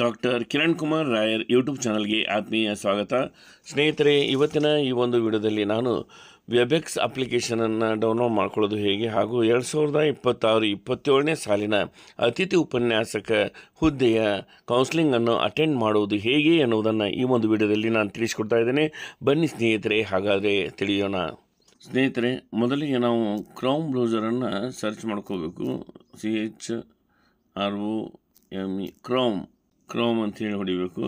Doctor Kiran Kumar ರಾಯರ್ YouTube ಚಾನಲ್ಗೆ ಆತ್ಮೀಯ ಸ್ವಾಗತ. ಸ್ನೇಹಿತರೆ, ಇವತ್ತಿನ ಈ ಒಂದು ವಿಡಿಯೋದಲ್ಲಿ ನಾನು ವೆಬೆಕ್ಸ್ ಅಪ್ಲಿಕೇಶನನ್ನು ಡೌನ್ಲೋಡ್ ಮಾಡ್ಕೊಳ್ಳೋದು ಹೇಗೆ ಹಾಗೂ 2026-27ನೇ ಸಾಲಿನ ಅತಿಥಿ ಉಪನ್ಯಾಸಕ ಹುದ್ದೆಯ ಕೌನ್ಸಿಲಿಂಗನ್ನು ಅಟೆಂಡ್ ಮಾಡುವುದು ಹೇಗೆ ಎನ್ನುವುದನ್ನು ಈ ಒಂದು ವಿಡಿಯೋದಲ್ಲಿ ನಾನು ತಿಳಿಸ್ಕೊಡ್ತಾ ಇದ್ದೇನೆ. ಬನ್ನಿ ಸ್ನೇಹಿತರೆ, ಹಾಗಾದರೆ ತಿಳಿಯೋಣ. ಸ್ನೇಹಿತರೆ, ಮೊದಲಿಗೆ ನಾವು ಕ್ರೋಮ್ ಬ್ರೌಸರನ್ನು ಸರ್ಚ್ ಮಾಡ್ಕೋಬೇಕು. CHROME ಕ್ರೋಮ್ ಅಂತೇಳಿ ಹೊಡಿಬೇಕು.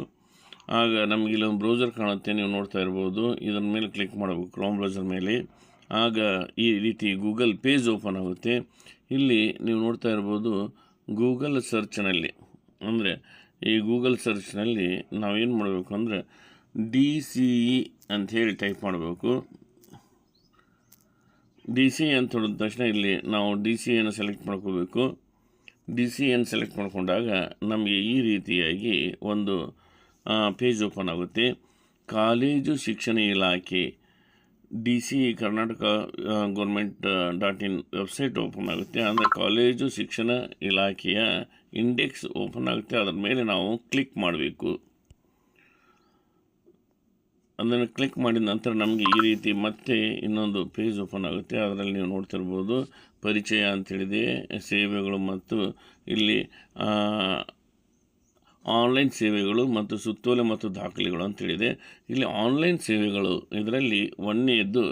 ಆಗ ನಮಗೆ ಇಲ್ಲೊಂದು ಬ್ರೌಸರ್ ಕಾಣುತ್ತೆ, ನೀವು ನೋಡ್ತಾ ಇರ್ಬೋದು. ಇದರ ಮೇಲೆ ಕ್ಲಿಕ್ ಮಾಡಬೇಕು, ಕ್ರೋಮ್ ಬ್ರೌಸರ್ ಮೇಲೆ. ಆಗ ಈ ರೀತಿ ಗೂಗಲ್ ಪೇಜ್ ಓಪನ್ ಆಗುತ್ತೆ. ಇಲ್ಲಿ ನೀವು ನೋಡ್ತಾ ಇರ್ಬೋದು, ಗೂಗಲ್ ಸರ್ಚ್ನಲ್ಲಿ ಅಂದರೆ ಈ ಗೂಗಲ್ ಸರ್ಚ್ನಲ್ಲಿ ನಾವೇನು ಮಾಡಬೇಕು ಅಂದರೆ DCE ಅಂಥೇಳಿ ಟೈಪ್ ಮಾಡಬೇಕು. DCE ಅಂತ ಹೊಡೆದ ತಕ್ಷಣ ಇಲ್ಲಿ ನಾವು DCEಯನ್ನು ಸೆಲೆಕ್ಟ್ ಮಾಡ್ಕೋಬೇಕು. DCEಯನ್ನು ಸೆಲೆಕ್ಟ್ ಮಾಡಿಕೊಂಡಾಗ ನಮಗೆ ಈ ರೀತಿಯಾಗಿ ಒಂದು ಪೇಜ್ ಓಪನ್ ಆಗುತ್ತೆ. ಕಾಲೇಜು ಶಿಕ್ಷಣ ಇಲಾಖೆ DCE Karnataka government.in website open ಆಗುತ್ತೆ. ಅಂದರೆ ಕಾಲೇಜು ಶಿಕ್ಷಣ ಇಲಾಖೆಯ ಇಂಡೆಕ್ಸ್ ಓಪನ್ ಆಗುತ್ತೆ. ಅದರ ಮೇಲೆ ನಾವು ಕ್ಲಿಕ್ ಮಾಡಬೇಕು. ಅದನ್ನು ಕ್ಲಿಕ್ ಮಾಡಿದ ನಂತರ ನಮಗೆ ಈ ರೀತಿ ಮತ್ತೆ ಇನ್ನೊಂದು ಪೇಜ್ ಓಪನ್ ಆಗುತ್ತೆ. ಅದರಲ್ಲಿ ನೀವು ನೋಡ್ತಿರ್ಬೋದು, ಪರಿಚಯ ಅಂತೇಳಿದೆ, ಸೇವೆಗಳು ಮತ್ತು ಇಲ್ಲಿ ಆನ್ಲೈನ್ ಸೇವೆಗಳು ಮತ್ತು ಸುತ್ತೋಲೆ ಮತ್ತು ದಾಖಲೆಗಳು ಅಂತೇಳಿದೆ. ಇಲ್ಲಿ ಆನ್ಲೈನ್ ಸೇವೆಗಳು, ಇದರಲ್ಲಿ ಒಂದನೆಯದ್ದು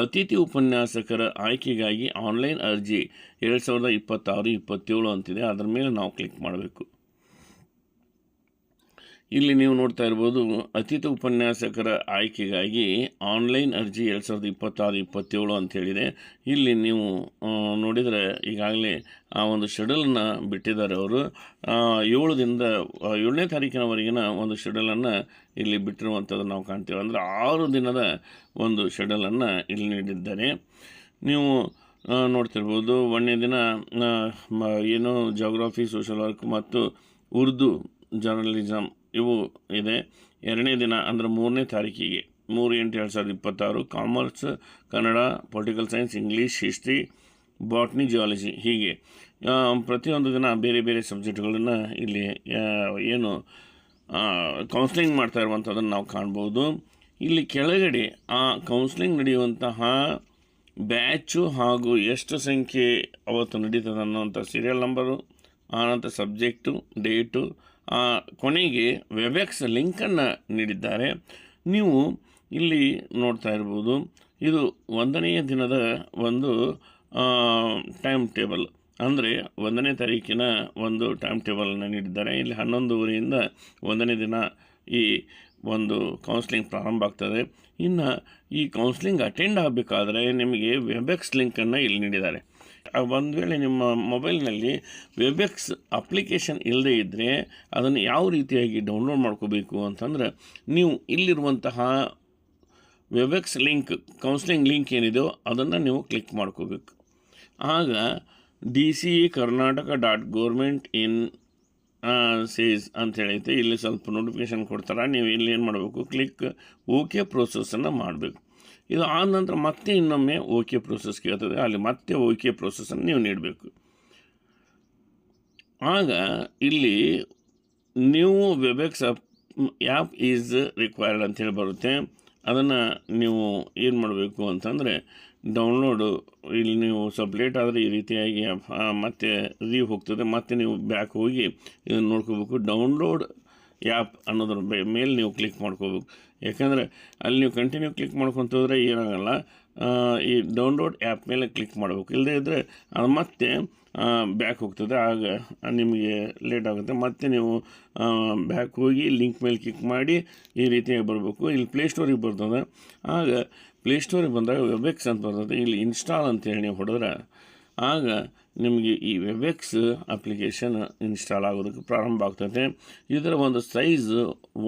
ಅತಿಥಿ ಉಪನ್ಯಾಸಕರ ಆಯ್ಕೆಗಾಗಿ ಆನ್ಲೈನ್ ಅರ್ಜಿ 2026-27 ಅಂತಿದೆ. ಅದರ ಮೇಲೆ ನಾವು ಕ್ಲಿಕ್ ಮಾಡಬೇಕು. ಇಲ್ಲಿ ನೀವು ನೋಡ್ತಾ ಇರ್ಬೋದು, ಅತಿಥಿ ಉಪನ್ಯಾಸಕರ ಆಯ್ಕೆಗಾಗಿ ಆನ್ಲೈನ್ ಅರ್ಜಿ 2026-27 ಅಂತೇಳಿದೆ. ಇಲ್ಲಿ ನೀವು ನೋಡಿದರೆ ಈಗಾಗಲೇ ಆ ಒಂದು ಶೆಡ್ಯೂಲನ್ನು ಬಿಟ್ಟಿದ್ದಾರೆ ಅವರು. 7ನೇ ತಾರೀಕಿನವರೆಗಿನ ಒಂದು ಶೆಡ್ಯೂಲನ್ನು ಇಲ್ಲಿ ಬಿಟ್ಟಿರುವಂಥದ್ದು ನಾವು ಕಾಣ್ತೀವಿ. ಅಂದರೆ 6 ದಿನದ ಒಂದು ಶೆಡ್ಯೂಲನ್ನು ಇಲ್ಲಿ ನೀಡಿದ್ದಾರೆ. ನೀವು ನೋಡ್ತಿರ್ಬೋದು, 1ನೇ ದಿನ ಏನು ಜಾಗ್ರಫಿ, ಸೋಷಲ್ ವರ್ಕ್ ಮತ್ತು ಉರ್ದು ಜರ್ನಲಿಸಮ್ ಇವು ಇದೆ. 2ನೇ ದಿನ ಅಂದರೆ 3ನೇ ತಾರೀಕಿಗೆ 3/8/2026 commerce, Kannada, political science, English, history, botany, geology, ಹೀಗೆ ಪ್ರತಿಯೊಂದು ದಿನ ಬೇರೆ ಬೇರೆ ಸಬ್ಜೆಕ್ಟ್ಗಳನ್ನು ಇಲ್ಲಿ ಏನು ಕೌನ್ಸ್ಲಿಂಗ್ ಮಾಡ್ತಾ ಇರುವಂಥದ್ದನ್ನು ನಾವು ಕಾಣ್ಬೋದು. ಇಲ್ಲಿ ಕೆಳಗಡೆ ಆ ಕೌನ್ಸ್ಲಿಂಗ್ ನಡೆಯುವಂತಹ ಬ್ಯಾಚು ಹಾಗೂ ಎಷ್ಟು ಸಂಖ್ಯೆ ಅವತ್ತು ನಡೀತದೆ ಅನ್ನೋಂಥ ಸೀರಿಯಲ್ ನಂಬರು, ಆನಂತರ ಸಬ್ಜೆಕ್ಟು, ಡೇಟು, ಕೊನೆಗೆ ವೆಬೆಕ್ಸ್ ಲಿಂಕನ್ನು ನೀಡಿದ್ದಾರೆ. ನೀವು ಇಲ್ಲಿ ನೋಡ್ತಾ ಇರ್ಬೋದು, ಇದು 1ನೇ ದಿನದ ಒಂದು ಟೈಮ್ ಟೇಬಲ್. ಅಂದರೆ 1ನೇ ತಾರೀಕಿನ ಒಂದು ಟೈಮ್ ಟೇಬಲನ್ನು ನೀಡಿದ್ದಾರೆ. ಇಲ್ಲಿ 11:30ಯಿಂದ 1ನೇ ದಿನ ಈ ಒಂದು ಕೌನ್ಸ್ಲಿಂಗ್ ಪ್ರಾರಂಭ ಆಗ್ತದೆ. ಇನ್ನು ಈ ಕೌನ್ಸ್ಲಿಂಗ್ ಅಟೆಂಡ್ ಆಗಬೇಕಾದ್ರೆ ನಿಮಗೆ ವೆಬೆಕ್ಸ್ ಲಿಂಕನ್ನು ಇಲ್ಲಿ ನೀಡಿದ್ದಾರೆ. ಒಂದು ವೇಳೆ ನಿಮ್ಮ ಮೊಬೈಲ್ನಲ್ಲಿ ವೆಬೆಕ್ಸ್ ಅಪ್ಲಿಕೇಶನ್ ಇಲ್ಲದೇ ಇದ್ದರೆ ಅದನ್ನು ಯಾವ ರೀತಿಯಾಗಿ ಡೌನ್ಲೋಡ್ ಮಾಡ್ಕೋಬೇಕು ಅಂತಂದರೆ, ನೀವು ಇಲ್ಲಿರುವಂತಹ ವೆಬೆಕ್ಸ್ ಲಿಂಕ್, ಕೌನ್ಸ್ಲಿಂಗ್ ಲಿಂಕ್ ಏನಿದೆಯೋ ಅದನ್ನು ನೀವು ಕ್ಲಿಕ್ ಮಾಡ್ಕೋಬೇಕು. ಆಗ DCE karnataka.government.in ಸೇಸ್ ಅಂತ ಹೇಳೈತೆ. ಇಲ್ಲಿ ಸ್ವಲ್ಪ ನೋಟಿಫಿಕೇಷನ್ ಕೊಡ್ತಾರೆ. ನೀವು ಇಲ್ಲಿ ಏನು ಮಾಡಬೇಕು, ಕ್ಲಿಕ್ ಓಕೆ ಪ್ರೋಸೆಸನ್ನು ಮಾಡಬೇಕು. ಇದು ಆದ ನಂತರ ಮತ್ತೆ ಇನ್ನೊಮ್ಮೆ ಓಕೆ ಪ್ರೋಸೆಸ್ ಕೇಳ್ತದೆ. ಅಲ್ಲಿ ಮತ್ತೆ ಓಕೆ ಪ್ರೋಸೆಸನ್ನು ನೀವು ನೀಡಬೇಕು. ಆಗ ಇಲ್ಲಿ ನೀವು ವೆಬೆಕ್ಸ್ ಆ್ಯಪ್ ಈಸ್ ರಿಕ್ವೈರ್ಡ್ ಅಂತೇಳಿ ಬರುತ್ತೆ. ಅದನ್ನು ನೀವು ಏನು ಮಾಡಬೇಕು ಅಂತಂದರೆ ಡೌನ್ಲೋಡು, ಇಲ್ಲಿ ನೀವು ಸ್ವಲ್ಪ ಲೇಟ್ ಆದರೆ ಈ ರೀತಿಯಾಗಿ ಮತ್ತೆ ಹೋಗ್ತದೆ. ಮತ್ತೆ ನೀವು ಬ್ಯಾಕ್ ಹೋಗಿ ಇದನ್ನು ನೋಡ್ಕೋಬೇಕು. ಡೌನ್ಲೋಡ್ ಆ್ಯಪ್ ಅನ್ನೋದ್ರ ಮೇಲೆ ನೀವು ಕ್ಲಿಕ್ ಮಾಡ್ಕೋಬೇಕು. ಯಾಕಂದರೆ ಅಲ್ಲಿ ನೀವು ಕಂಟಿನ್ಯೂ ಕ್ಲಿಕ್ ಮಾಡ್ಕೊತ ಹೋದರೆ ಏನಾಗಲ್ಲ, ಈ ಡೌನ್ಲೋಡ್ ಆ್ಯಪ್ ಮೇಲೆ ಕ್ಲಿಕ್ ಮಾಡಬೇಕು. ಇಲ್ಲದೇ ಇದ್ದರೆ ಅದು ಮತ್ತೆ ಬ್ಯಾಕ್ ಹೋಗ್ತದೆ. ಆಗ ನಿಮಗೆ ಲೇಟ್ ಆಗುತ್ತೆ. ಮತ್ತು ನೀವು ಬ್ಯಾಕ್ ಹೋಗಿ ಲಿಂಕ್ ಮೇಲೆ ಕ್ಲಿಕ್ ಮಾಡಿ ಈ ರೀತಿಯಾಗಿ ಬರಬೇಕು. ಇಲ್ಲಿ ಪ್ಲೇಸ್ಟೋರಿಗೆ ಬರ್ತದೆ. ಆಗ ಪ್ಲೇಸ್ಟೋರಿಗೆ ಬಂದಾಗ ವೆಬೆಕ್ಸ್ ಅಂತ ಬರ್ತದೆ. ಇಲ್ಲಿ ಇನ್ಸ್ಟಾಲ್ ಅಂತೇಳಿ ನೀವು ಹೊಡೆದ್ರೆ ಆಗ ನಿಮಗೆ ಈ ವೆಬೆಕ್ಸ್ ಅಪ್ಲಿಕೇಶನ್ ಇನ್ಸ್ಟಾಲ್ ಆಗೋದಕ್ಕೆ ಪ್ರಾರಂಭ ಆಗ್ತದೆ. ಇದರ ಒಂದು ಸೈಜು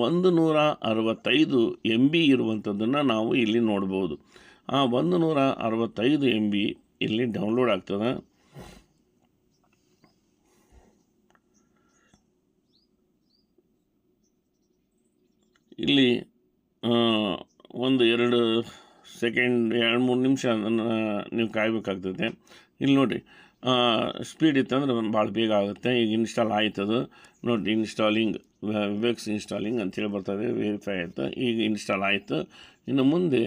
165 MB ಇರುವಂಥದ್ದನ್ನು ನಾವು ಇಲ್ಲಿ ನೋಡ್ಬೋದು. ಆ 165 MB ಇಲ್ಲಿ ಡೌನ್ಲೋಡ್ ಆಗ್ತದೆ. ಇಲ್ಲಿ 1-2 ಸೆಕೆಂಡ್ 2-3 ನಿಮಿಷ ಅದನ್ನು ನೀವು ಕಾಯಬೇಕಾಗ್ತದೆ. ಇಲ್ಲಿ ನೋಡಿರಿ, ಸ್ಪೀಡ್ ಇತ್ತಂದ್ರೆ ಭಾಳ ಬೇಗ ಆಗುತ್ತೆ. ಈಗ ಇನ್ಸ್ಟಾಲ್ ಆಯ್ತದು ನೋಡಿ, ಇನ್ಸ್ಟಾಲಿಂಗ್ ವೆಬ್ಎಕ್ಸ್ ಇನ್ಸ್ಟಾಲಿಂಗ್ ಅಂತೇಳಿ ಬರ್ತದೆ. ವೆರಿಫೈ ಆಯಿತು, ಈಗ ಇನ್ಸ್ಟಾಲ್ ಆಯಿತು. ಇನ್ನು ಮುಂದೆ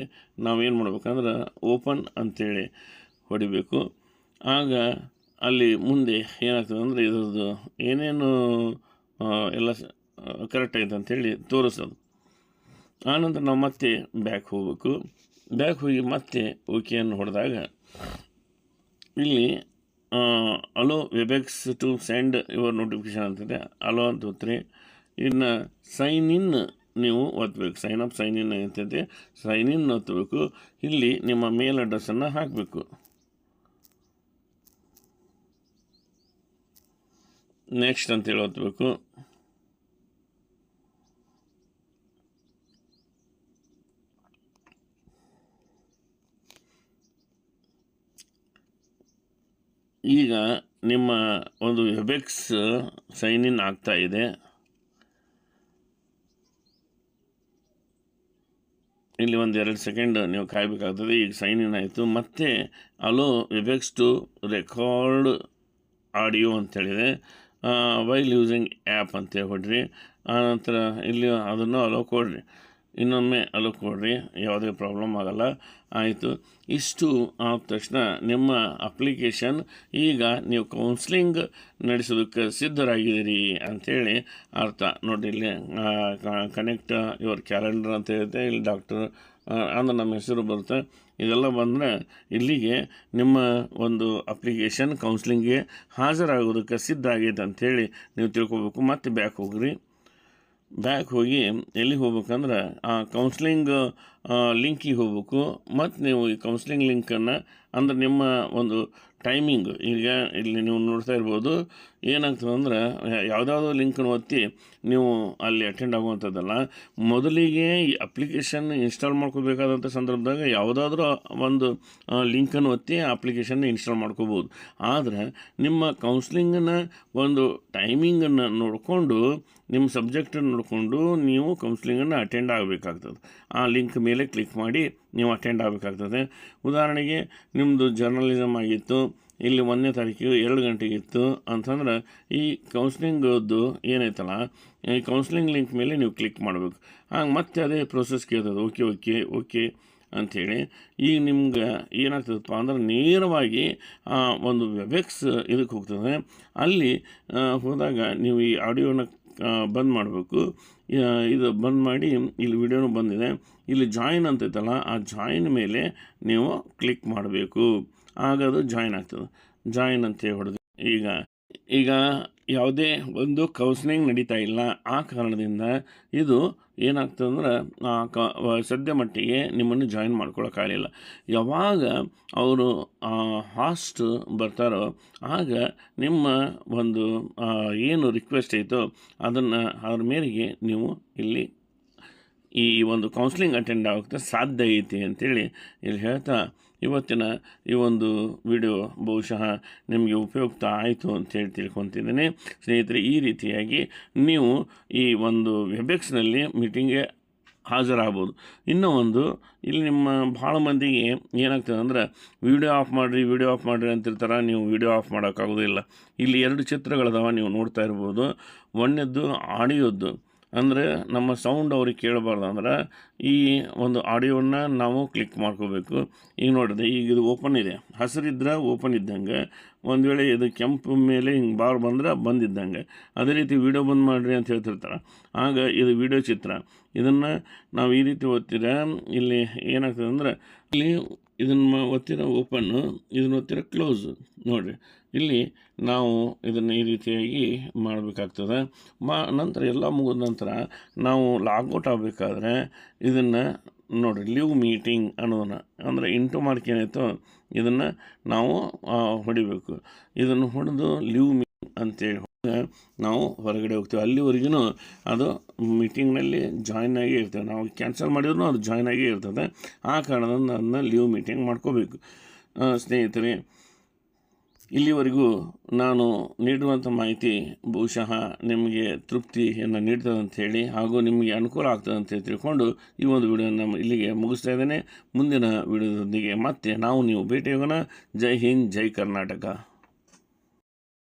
ನಾವೇನು ಮಾಡ್ಬೇಕಂದ್ರೆ ಓಪನ್ ಅಂಥೇಳಿ ಹೊಡಿಬೇಕು. ಆಗ ಅಲ್ಲಿ ಮುಂದೆ ಏನಾಗ್ತದೆ ಅಂದರೆ ಇದ್ರದ್ದು ಏನೇನು ಎಲ್ಲ ಕರೆಕ್ಟ್ ಆಯ್ತು ಅಂಥೇಳಿ ತೋರಿಸೋದು. ಆನಂತರ ನಾವು ಮತ್ತೆ ಬ್ಯಾಕ್ ಹೋಗ್ಬೇಕು. ಬ್ಯಾಕ್ ಹೋಗಿ ಮತ್ತೆ ಓಕೆಯನ್ನು ಹೊಡೆದಾಗ ಇಲ್ಲಿ allow Webex to send your notification ಅಂತದೆ. ಅಲೋ ಅಂತ ಹೋಗ್ತೀರಿ. ಇನ್ನು ಸೈನ್ ಇನ್ ನೀವು ಒತ್ತಬೇಕು. ಸೈನ್ ಅಪ್ ಸೈನ್ ಇನ್ ಅಂತೈತೆ, ಸೈನ್ ಇನ್ ಒತ್ತಬೇಕು. ಇಲ್ಲಿ ನಿಮ್ಮ ಮೇಲ್ ಅಡ್ರೆಸ್ಸನ್ನು ಹಾಕಬೇಕು. ನೆಕ್ಸ್ಟ್ ಅಂತೇಳಿ ಒತ್ತಬೇಕು. ಈಗ ನಿಮ್ಮ ಒಂದು ವೆಬ್ಎಕ್ಸ್ ಸೈನ್ ಇನ್ ಆಗ್ತಾ ಇದೆ. ಇಲ್ಲಿ ಒಂದು 2 ಸೆಕೆಂಡ್ ನೀವು ಕಾಯಬೇಕಾಗ್ತದೆ. ಈಗ ಸೈನ್ ಇನ್ ಆಯಿತು. ಮತ್ತೆ allow Webex to record audio ಅಂತೇಳಿದೆ. ವೈಲ್ ಯೂಸಿಂಗ್ ಆ್ಯಪ್ ಅಂತೇಳಿ ಹೊಡ್ರಿ. ಆನಂತರ ಇಲ್ಲಿ ಅದನ್ನು ಅಲೋ ಕೊಡ್ರಿ. ಇನ್ನೊಮ್ಮೆ ಅಲೋ ಕೊಡ್ರಿ, ಯಾವುದೇ ಪ್ರಾಬ್ಲಮ್ ಆಗೋಲ್ಲ. ಆಯಿತು. ಇಷ್ಟು ಆದ ತಕ್ಷಣ ನಿಮ್ಮ ಅಪ್ಲಿಕೇಶನ್ ಈಗ ನೀವು ಕೌನ್ಸ್ಲಿಂಗ್ ನಡೆಸೋದಕ್ಕೆ ಸಿದ್ಧರಾಗಿದ್ದೀರಿ ಅಂಥೇಳಿ ಅರ್ಥ. ನೋಡಿ, ಇಲ್ಲಿ ಕನೆಕ್ಟ್ ಯುವರ್ ಕ್ಯಾಲೆಂಡರ್ ಅಂತ ಹೇಳುತ್ತೆ. ಇಲ್ಲಿ ಡಾಕ್ಟರ್ ಅಂದ್ರೆ ನಮ್ಮ ಹೆಸರು ಬರುತ್ತೆ. ಇದೆಲ್ಲ ಬಂದರೆ ಇಲ್ಲಿಗೆ ನಿಮ್ಮ ಒಂದು ಅಪ್ಲಿಕೇಶನ್ ಕೌನ್ಸ್ಲಿಂಗ್ಗೆ ಹಾಜರಾಗೋದಕ್ಕೆ ಸಿದ್ಧ ಆಗೈತೆ ಅಂಥೇಳಿ ನೀವು ತಿಳ್ಕೊಬೇಕು. ಮತ್ತೆ ಬ್ಯಾಕ್ ಹೋಗ್ರಿ. ಬ್ಯಾಕ್ ಹೋಗಿ ಎಲ್ಲಿಗೆ ಹೋಗ್ಬೇಕಂದ್ರೆ ಆ ಕೌನ್ಸ್ಲಿಂಗ್ ಲಿಂಕಿಗೆ ಹೋಗ್ಬೇಕು. ಮತ್ತು ನೀವು ಈ ಕೌನ್ಸ್ಲಿಂಗ್ ಲಿಂಕನ್ನು ಅಂದ್ರೆ ನಿಮ್ಮ ಒಂದು ಟೈಮಿಂಗ್, ಈಗ ಇಲ್ಲಿ ನೀವು ನೋಡ್ತಾ ಇರ್ಬೋದು ಏನಾಗ್ತದೆ ಅಂದ್ರೆ ಯಾವುದಾದ್ರೂ ಲಿಂಕನ್ನು ಒತ್ತಿ ನೀವು ಅಲ್ಲಿ ಅಟೆಂಡ್ ಆಗುವಂಥದ್ದಲ್ಲ. ಮೊದಲಿಗೆ ಈ ಅಪ್ಲಿಕೇಶನ್ ಇನ್ಸ್ಟಾಲ್ ಮಾಡ್ಕೋಬೇಕಾದಂಥ ಸಂದರ್ಭದಾಗ ಯಾವುದಾದ್ರೂ ಒಂದು ಲಿಂಕನ್ನು ಒತ್ತಿ ಆ ಅಪ್ಲಿಕೇಶನ್ನ ಇನ್ಸ್ಟಾಲ್ ಮಾಡ್ಕೋಬೋದು. ಆದರೆ ನಿಮ್ಮ ಕೌನ್ಸ್ಲಿಂಗನ್ನು ಒಂದು ಟೈಮಿಂಗನ್ನು ನೋಡಿಕೊಂಡು ನಿಮ್ಮ ಸಬ್ಜೆಕ್ಟನ್ನು ನೋಡಿಕೊಂಡು ನೀವು ಕೌನ್ಸ್ಲಿಂಗನ್ನು ಅಟೆಂಡ್ ಆಗಬೇಕಾಗ್ತದೆ. ಆ ಲಿಂಕ್ ಮೇಲೆ ಕ್ಲಿಕ್ ಮಾಡಿ ನೀವು ಅಟೆಂಡ್ ಆಗಬೇಕಾಗ್ತದೆ. ಉದಾಹರಣೆಗೆ ನಿಮ್ಮದು ಜರ್ನಲಿಸಮ್ ಆಗಿತ್ತು, ಇಲ್ಲಿ 1ನೇ ತಾರೀಕಿಗೆ 2 ಗಂಟೆಗಿತ್ತು ಅಂತಂದ್ರೆ ಈ ಕೌನ್ಸ್ಲಿಂಗದ್ದು ಏನೈತಲ್ಲ ಈ ಕೌನ್ಸ್ಲಿಂಗ್ ಲಿಂಕ್ ಮೇಲೆ ನೀವು ಕ್ಲಿಕ್ ಮಾಡಬೇಕು. ಹಾಗೆ ಮತ್ತೆ ಅದೇ ಪ್ರೋಸೆಸ್ ಕೇಳ್ತದೆ, ಓಕೆ ಓಕೆ ಓಕೆ ಅಂಥೇಳಿ. ಈಗ ನಿಮ್ಗೆ ಏನಾಗ್ತದಪ್ಪ ಅಂದ್ರೆ ನೇರವಾಗಿ ಒಂದು ವೆಬ್ಎಕ್ಸ್ ಇದಕ್ಕೆ ಹೋಗ್ತದೆ. ಅಲ್ಲಿ ಹೋದಾಗ ನೀವು ಈ ಆಡಿಯೋನ ಬಂದ್ ಮಾಡಬೇಕು. ಇದು ಬಂದ್ ಮಾಡಿ ಇಲ್ಲಿ ವಿಡಿಯೋನು ಬಂದಿದೆ. ಇಲ್ಲಿ ಜಾಯಿನ್ ಅಂತೈತಲ್ಲ ಆ ಜಾಯಿನ್ ಮೇಲೆ ನೀವು ಕ್ಲಿಕ್ ಮಾಡಬೇಕು. ಆಗ ಅದು ಜಾಯಿನ್ ಆಗ್ತದೆ. ಜಾಯಿನ್ ಅಂತ ಹೊಡೆದು ಈಗ ಯಾವುದೇ ಒಂದು ಕೌನ್ಸ್ಲಿಂಗ್ ನಡೀತಾ ಇಲ್ಲ. ಆ ಕಾರಣದಿಂದ ಇದು ಏನಾಗ್ತದಂದ್ರೆ ಸದ್ಯ ಮಟ್ಟಿಗೆ ನಿಮ್ಮನ್ನು ಜಾಯಿನ್ ಮಾಡ್ಕೊಳಕ್ಕಾಗಲಿಲ್ಲ. ಯಾವಾಗ ಅವರು ಹಾಸ್ಟ್ ಬರ್ತಾರೋ ಆಗ ನಿಮ್ಮ ಒಂದು ಏನು ರಿಕ್ವೆಸ್ಟ್ ಐತೋ ಅದ್ರ ಮೇರೆಗೆ ನೀವು ಇಲ್ಲಿ ಈ ಒಂದು ಕೌನ್ಸ್ಲಿಂಗ್ ಅಟೆಂಡ್ ಆಗೋಕ್ಕೆ ಸಾಧ್ಯ ಐತಿ ಅಂತೇಳಿ ಇಲ್ಲಿ ಹೇಳ್ತಾ ಇವತ್ತಿನ ಈ ಒಂದು ವಿಡಿಯೋ ಬಹುಶಃ ನಿಮಗೆ ಉಪಯುಕ್ತ ಆಯಿತು ಅಂತೇಳಿ ತಿಳ್ಕೊತಿದ್ದೀನಿ. ಸ್ನೇಹಿತರೆ, ಈ ರೀತಿಯಾಗಿ ನೀವು ಈ ಒಂದು ವೆಬ್ಎಕ್ಸ್ನಲ್ಲಿ ಮೀಟಿಂಗ್ಗೆ ಹಾಜರಾಗ್ಬೋದು. ಇನ್ನೂ ಒಂದು ಇಲ್ಲಿ ನಿಮ್ಮ ಭಾಳ ಮಂದಿಗೆ ಏನಾಗ್ತದೆ ಅಂದ್ರೆ ವಿಡಿಯೋ ಆಫ್ ಮಾಡಿರಿ ಅಂತಿರ್ತಾರೆ. ನೀವು ವಿಡಿಯೋ ಆಫ್ ಮಾಡೋಕ್ಕಾಗೋದಿಲ್ಲ. ಇಲ್ಲಿ 2 ಚಿತ್ರಗಳದಾವ, ನೀವು ನೋಡ್ತಾ ಇರ್ಬೋದು. ಒಂದನೇದ್ದು ಆಡಿಯೋದ್ದು, ಅಂದರೆ ನಮ್ಮ ಸೌಂಡ್ ಅವ್ರಿಗೆ ಕೇಳಬಾರ್ದು ಅಂದ್ರೆ ಈ ಒಂದು ಆಡಿಯೋನ ನಾವು ಕ್ಲಿಕ್ ಮಾಡ್ಕೋಬೇಕು. ಈಗ ನೋಡಿದೆ, ಈಗ ಇದು ಓಪನ್ ಇದೆ, ಹಸಿರಿದ್ರೆ ಓಪನ್ ಇದ್ದಂಗೆ, ಒಂದು ವೇಳೆ ಇದು ಕೆಂಪು ಮೇಲೆ ಹಿಂಗೆ ಬಾರ್ ಬಂದ್ರೆ ಬಂದಿದ್ದಂಗೆ. ಅದೇ ರೀತಿ ವಿಡಿಯೋ ಬಂದ್ ಮಾಡಿರಿ ಅಂತ ಹೇಳ್ತಿರ್ತಾರೆ. ಆಗ ಇದು ವಿಡಿಯೋ ಚಿತ್ರ. ಇದನ್ನು ನಾವು ಈ ರೀತಿ ಓದ್ತಿರ ಇಲ್ಲಿ ಏನಾಗ್ತದೆ ಅಂದರೆ ಇಲ್ಲಿ ಇದನ್ನು ಒತ್ತಿರ ಓಪನ್ನು, ಇದನ್ನು ಒತ್ತಿರ ಕ್ಲೋಸ್. ನೋಡಿರಿ, ಇಲ್ಲಿ ನಾವು ಇದನ್ನು ಈ ರೀತಿಯಾಗಿ ಮಾಡಬೇಕಾಗ್ತದೆ. ನಂತರ ಎಲ್ಲ ಮುಗಿದ ನಂತರ ನಾವು ಲಾಗೌಟ್ ಆಗಬೇಕಾದ್ರೆ ಇದನ್ನು ನೋಡಿರಿ, ಲೀವ್ ಮೀಟಿಂಗ್ ಅನ್ನೋದನ್ನು ಅಂದರೆ ಇಂಟು ಮಾರ್ಕ್ ಏನಾಯಿತು ಇದನ್ನು ನಾವು ಹೊಡಿಬೇಕು. ಇದನ್ನು ಹೊಡೆದು ಲೀವ್ ಮೀಟಿಂಗ್ ಅಂತೇಳಿ ನಾವು ಹೊರಗಡೆ ಹೋಗ್ತೀವಿ. ಅಲ್ಲಿವರೆಗೂ ಅದು ಮೀಟಿಂಗ್ನಲ್ಲಿ ಜಾಯ್ನ್ ಆಗಿ ಇರ್ತದೆ. ನಾವು ಕ್ಯಾನ್ಸಲ್ ಮಾಡಿದ್ರು ಅದು ಜಾಯ್ನ್ ಆಗಿ ಇರ್ತದೆ. ಆ ಕಾರಣದಿಂದ ಅದನ್ನ ಲೀವ್ ಮೀಟಿಂಗ್ ಮಾಡ್ಕೋಬೇಕು. ಸ್ನೇಹಿತರೆ, ಇಲ್ಲಿವರೆಗೂ ನಾನು ನೀಡುವಂಥ ಮಾಹಿತಿ ಬಹುಶಃ ನಿಮಗೆ ತೃಪ್ತಿಯನ್ನು ನೀಡ್ತದೆ ಅಂಥೇಳಿ ಹಾಗೂ ನಿಮಗೆ ಅನುಕೂಲ ಆಗ್ತದೆ ಅಂತ ತಿಳ್ಕೊಂಡು ಈ ಒಂದು ವಿಡಿಯೋನ ಇಲ್ಲಿಗೆ ಮುಗಿಸ್ತಾ ಇದ್ದೇನೆ. ಮುಂದಿನ ವಿಡಿಯೋದೊಂದಿಗೆ ಮತ್ತೆ ನೀವು ಭೇಟಿಯಾಗೋಣ. ಜೈ ಹಿಂದ್, ಜೈ ಕರ್ನಾಟಕ.